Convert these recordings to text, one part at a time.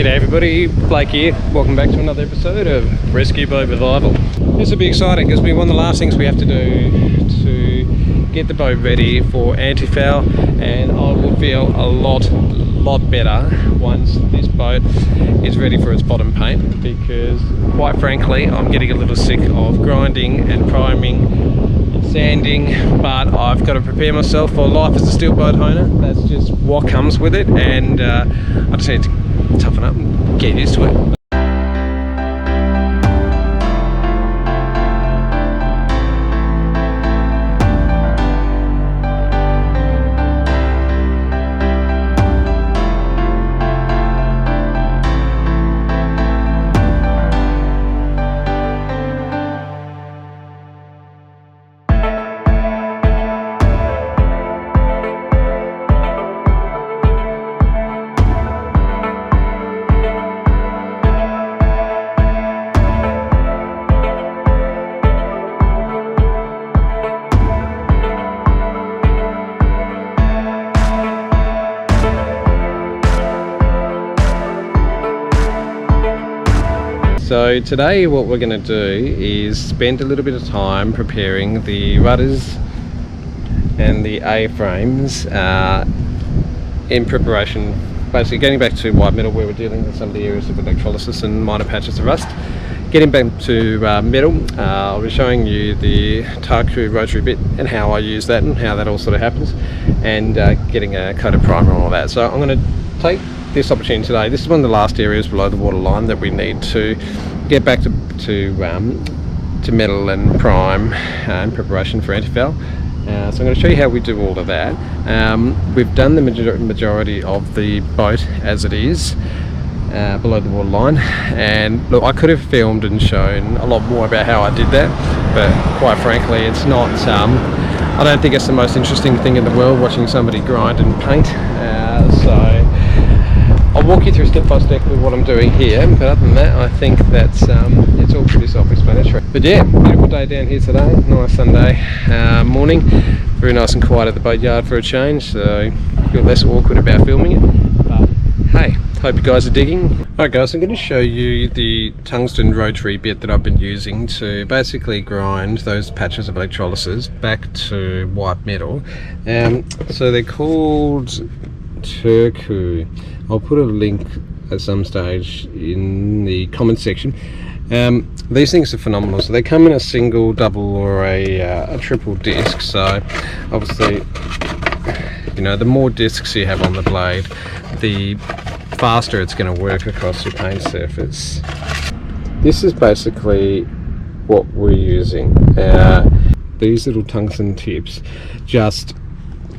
G'day everybody, Blake here. Welcome back to another episode of Rescue Boat Revival. This will be exciting because one of the last things we have to do to get the boat ready for Antifoul, and I will feel a lot better once this boat is ready for its bottom paint, because quite frankly I'm getting a little sick of grinding and priming and sanding, but I've got to prepare myself for life as a steel boat owner. That's just what comes with it, and I just need to toughen up and get used to it. So today what we're going to do is spend a little bit of time preparing the rudders and the A-frames in preparation, basically getting back to white metal, where we're dealing with some of the areas of electrolysis and minor patches of rust. Getting back to metal, I'll be showing you the Tercoo Rotary bit and how I use that and how that all sort of happens, and getting a coat of primer and all that. So I'm going to take this opportunity today. This is one of the last areas below the waterline that we need to get back to metal and prime in preparation for Antifoul. So I'm going to show you how we do all of that. We've done the majority of the boat as it is below the waterline, and look, I could have filmed and shown a lot more about how I did that, but quite frankly it's not, I don't think it's the most interesting thing in the world watching somebody grind and paint. So I'll walk you through step by step with what I'm doing here, but other than that I think that's it's all pretty self-explanatory. But yeah, beautiful day down here today, nice Sunday morning, very nice and quiet at the boatyard for a change, so I feel less awkward about filming it. But hey, hope you guys are digging. Alright guys, I'm going to show you the tungsten rotary bit that I've been using to basically grind those patches of electrolysis back to white metal. So they're called Tercoo. I'll put a link at some stage in the comments section. These things are phenomenal. So they come in a single, double or a triple disc, so obviously, you know, the more discs you have on the blade, the faster it's going to work across your paint surface. This is basically what we're using. These little tungsten tips just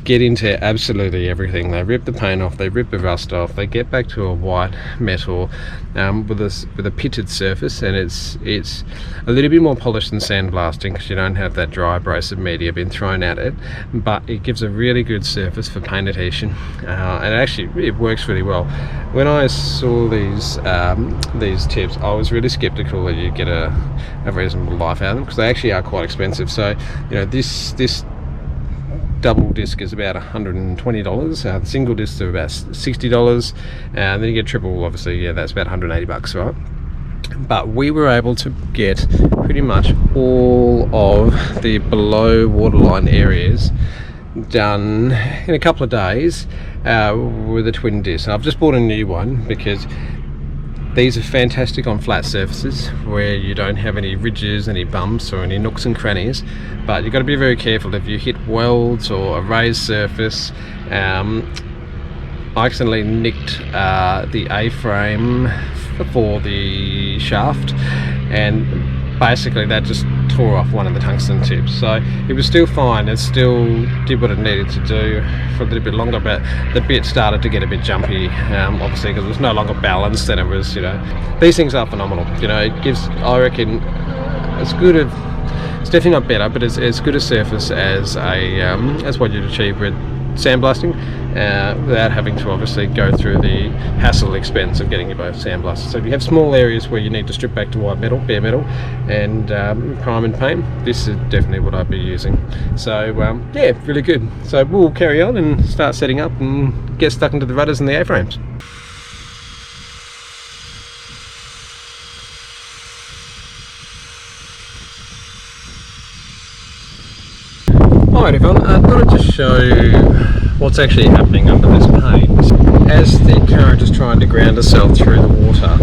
get into absolutely everything. They rip the paint off, they rip the rust off, they get back to a white metal with a pitted surface, and it's a little bit more polished than sandblasting because you don't have that dry abrasive media being thrown at it, but it gives a really good surface for paint adhesion, and actually it works really well. When I saw these tips, I was really skeptical that you'd get a reasonable life out of them, because they actually are quite expensive. So you know, this double disc is about $120, the single discs are about $60, and then you get triple, obviously, yeah, that's about $180, right? But we were able to get pretty much all of the below waterline areas done in a couple of days with a twin disc. I've just bought a new one because these are fantastic on flat surfaces where you don't have any ridges, any bumps or any nooks and crannies, but you've got to be very careful if you hit welds or a raised surface. I accidentally nicked the A-frame for the shaft, and basically that just tore off one of the tungsten tips. So it was still fine, it still did what it needed to do for a little bit longer, but the bit started to get a bit jumpy, obviously because it was no longer balanced, and it was, you know, these things are phenomenal. You know, it gives, I reckon, it's definitely not better, but it's as good a surface as what you'd achieve with sandblasting, without having to obviously go through the hassle expense of getting your boat sandblasted. So if you have small areas where you need to strip back to white metal, bare metal, and prime and paint, this is definitely what I'd be using. So yeah, really good. So we'll carry on and start setting up and get stuck into the rudders and the A-frames. Alright everyone, I thought I'd just show what's actually happening under this paint. As the current is trying to ground itself through the water,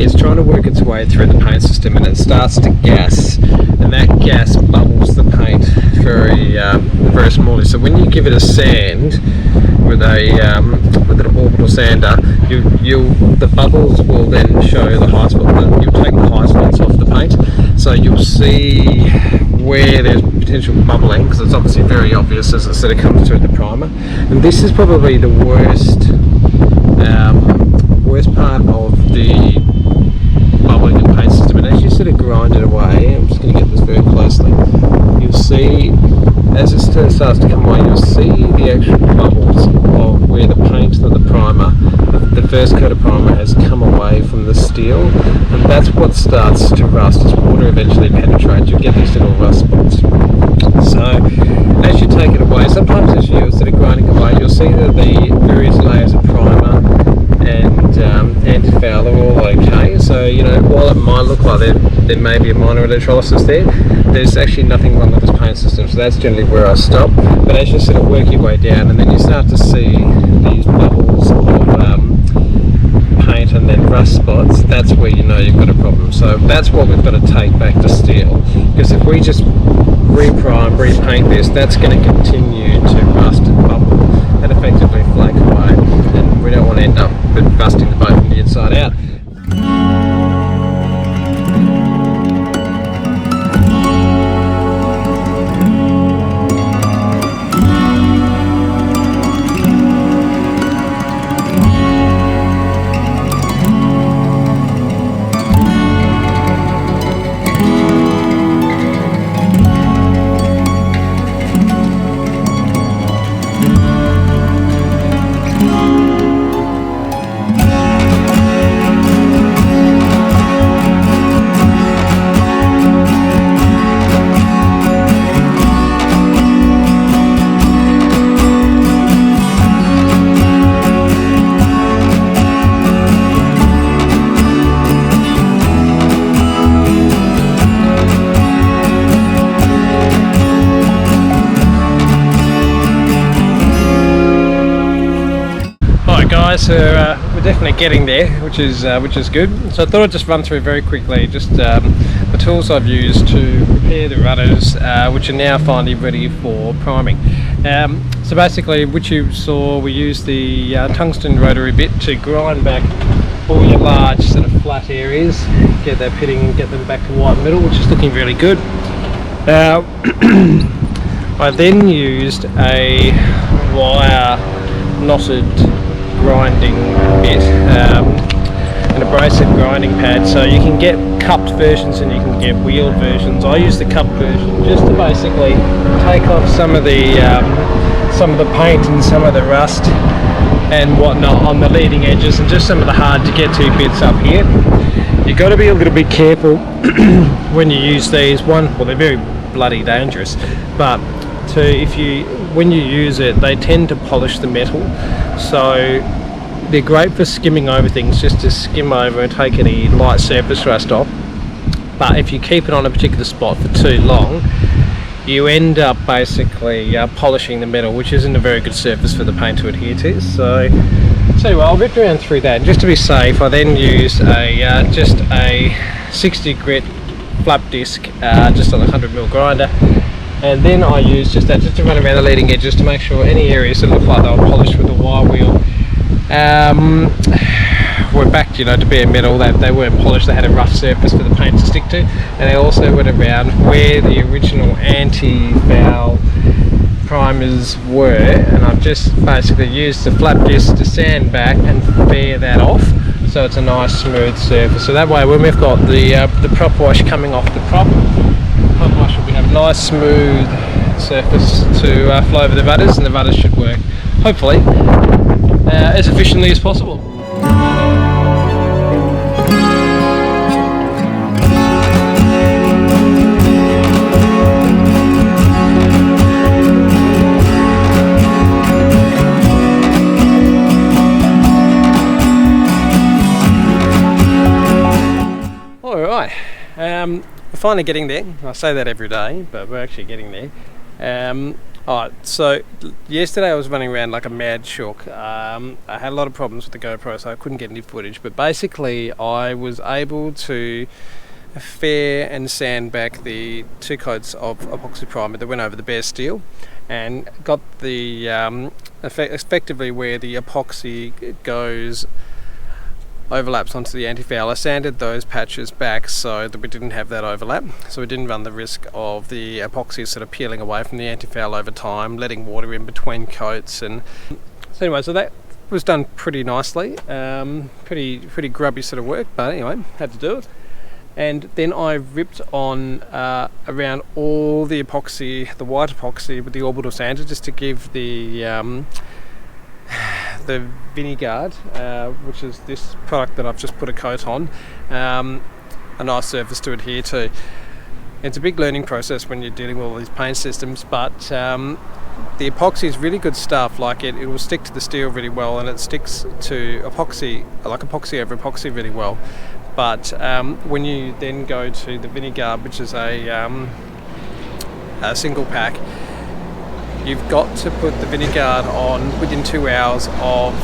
it's trying to work its way through the paint system, and it starts to gas, and that gas bubbles the paint very smallly. So when you give it a sand with an orbital sander, the bubbles will then show the high spot. You'll take the high spots off the paint, so you'll see where there's potential bubbling, because it's obviously very obvious as it comes through the primer. And this is probably the worst part of the bubbling in paint system. And as you sort of grind it away, I'm just going to get this very closely, you'll see as it starts to come away, you'll see the actual bubbles of where the paint or the primer, the first coat of primer, has come away from the steel, and that's what starts to rust. As water eventually penetrates, you get these little rust spots. So as you take it away, sometimes as you're sort of grinding away, you'll see that the various layers of primer and Antifoul are all okay. So, you know, while it might look like there may be a minor electrolysis there's actually nothing wrong with this paint system, so that's generally where I stop. But as you sort of work your way down, and then you start to see these bubbles of paint and then rust spots, that's where you know you've got a problem. So that's what we've got to take back to steel, because if we just reprime, repaint this, that's going to continue to rust and bubble and effectively flake away, and we don't want to end up busting the boat from the inside out. So we're definitely getting there, which is good. So I thought I'd just run through very quickly just the tools I've used to prepare the rudders, which are now finally ready for priming. So basically, which you saw, we used the tungsten rotary bit to grind back all your large sort of flat areas, get that pitting and get them back to white metal, which is looking really good. I then used a wire knotted grinding bit, an abrasive grinding pad, so you can get cupped versions and you can get wheeled versions. I use the cupped version just to basically take off some of the paint and some of the rust and whatnot on the leading edges, and just some of the hard to get to bits up here. You've got to be a little bit careful when you use these. Well, they're very bloody dangerous, but when you use it, they tend to polish the metal, so they're great for skimming over things, just to skim over and take any light surface rust off. But if you keep it on a particular spot for too long, you end up basically polishing the metal, which isn't a very good surface for the paint to adhere to. So anyway, I'll rip around through that, and just to be safe, I then use just a 60 grit flap disc, just on a 100mm grinder. And then I use just that, just to run around the leading edges to make sure any areas that look like they were polished with a wire wheel were back, you know, to bare metal. They weren't polished, they had a rough surface for the paint to stick to. And they also went around where the original anti-foul primers were, and I've just basically used the flap disc to sand back and bare that off, so it's a nice smooth surface. So that way, when we've got the prop wash coming off the prop wash, we have a nice smooth surface to flow over the rudders, and the rudders should work, hopefully, as efficiently as possible. Alright, we're finally getting there. I say that every day, but we're actually getting there. Alright, so yesterday I was running around like a mad shook. I had a lot of problems with the GoPro, so I couldn't get any footage, but basically I was able to fair and sand back the 2 coats of epoxy primer that went over the bare steel, and got the effectively where the epoxy goes overlaps onto the antifoul. I sanded those patches back so that we didn't have that overlap, so we didn't run the risk of the epoxy sort of peeling away from the antifoul over time, letting water in between coats. And so anyway, so that was done pretty nicely. Pretty grubby sort of work, but anyway, had to do it. And then I ripped on around all the epoxy, the white epoxy, with the orbital sander, just to give the Vinyguard, which is this product that I've just put a coat on, a nice surface to adhere to. It's a big learning process when you're dealing with all these paint systems, but the epoxy is really good stuff. Like it will stick to the steel really well, and it sticks to epoxy, like epoxy over epoxy, really well. But when you then go to the Vinyguard, which is a single pack, you've got to put the Vinyguard on within 2 hours of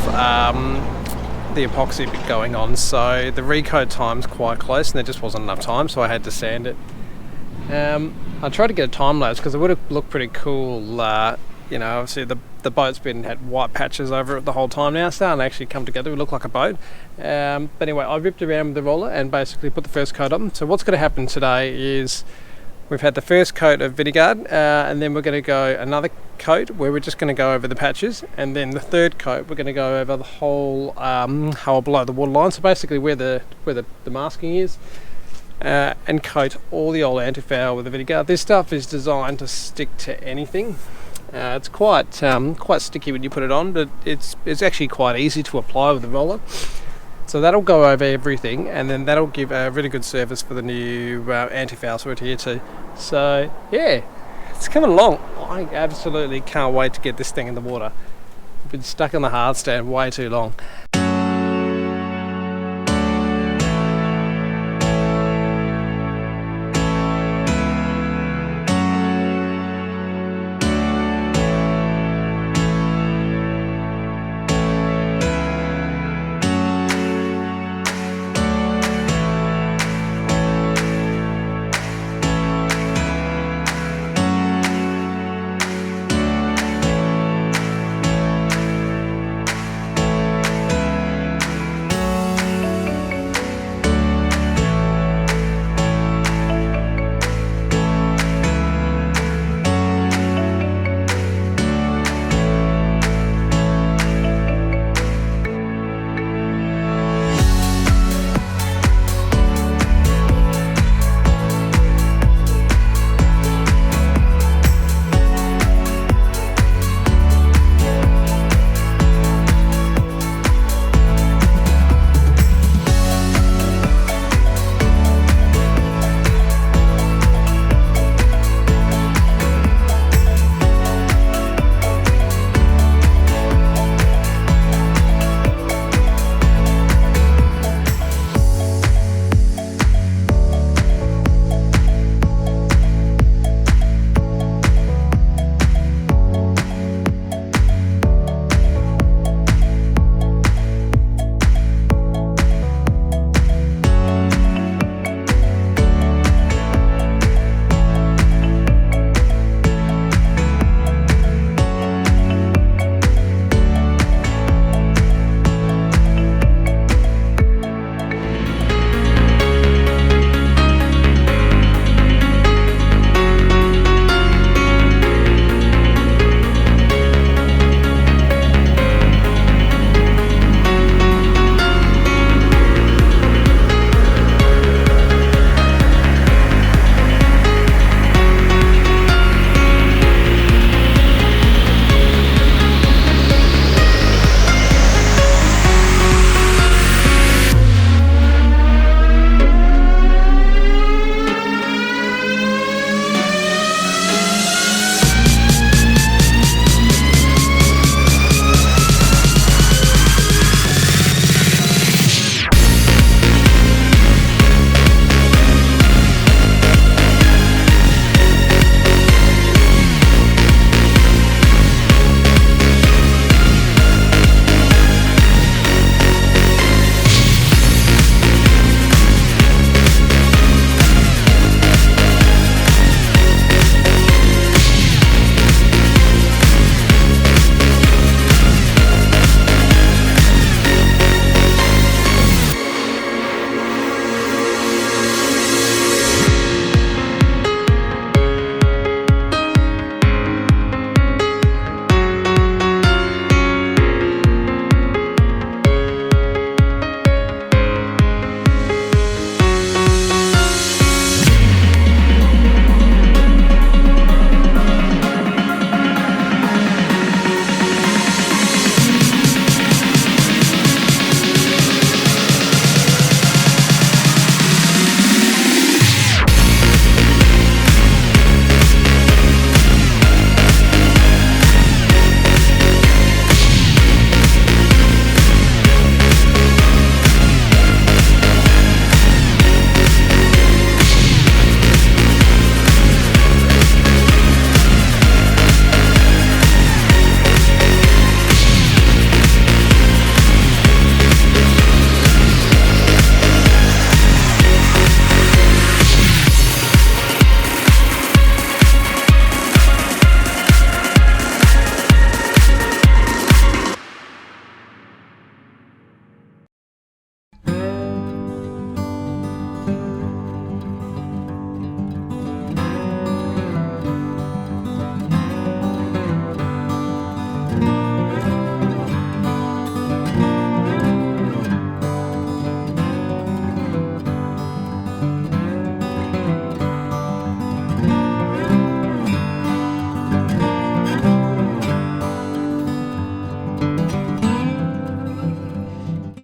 the epoxy bit going on. So the recoat time's quite close, and there just wasn't enough time, so I had to sand it. I tried to get a time lapse because it would have looked pretty cool. You know, obviously the boat's had white patches over it the whole time now, starting to actually come together. It look like a boat. But anyway, I ripped around with the roller and basically put the first coat on. So what's going to happen today is we've had the first coat of Vinyguard, and then we're going to go another coat where we're just going to go over the patches, and then the third coat we're going to go over the whole hull below the waterline, so basically where the masking is, and coat all the old antifoul with the Vinyguard. This stuff is designed to stick to anything. It's quite sticky when you put it on, but it's actually quite easy to apply with the roller. So that'll go over everything, and then that'll give a really good surface for the new antifoul to adhere to. So yeah, it's coming along. I absolutely can't wait to get this thing in the water. I've been stuck in the hard stand way too long.